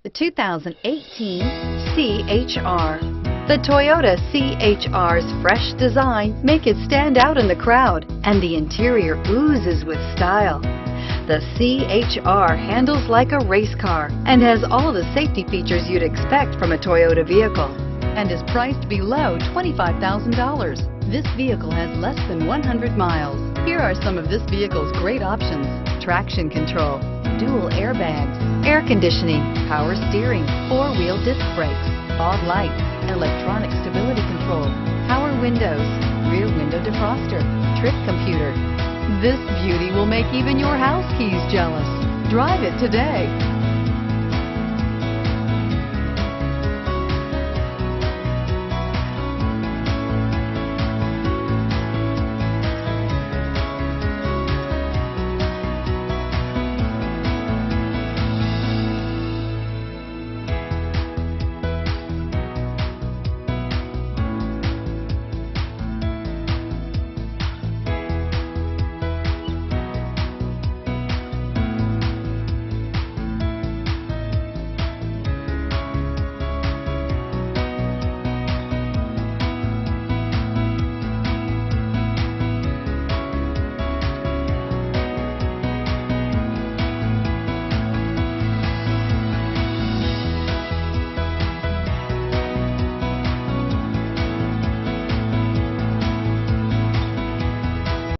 The 2018 CHR. The Toyota CHR's fresh design make it stand out in the crowd, and the interior oozes with style. The CHR handles like a race car and has all the safety features you'd expect from a Toyota vehicle, and is priced below $25,000. This vehicle has less than 100 miles. Here are some of this vehicle's great options: traction control, dual airbags, air conditioning, power steering, four-wheel disc brakes, fog lights, electronic stability control, power windows, rear window defroster, trip computer. This beauty will make even your house keys jealous. Drive it today.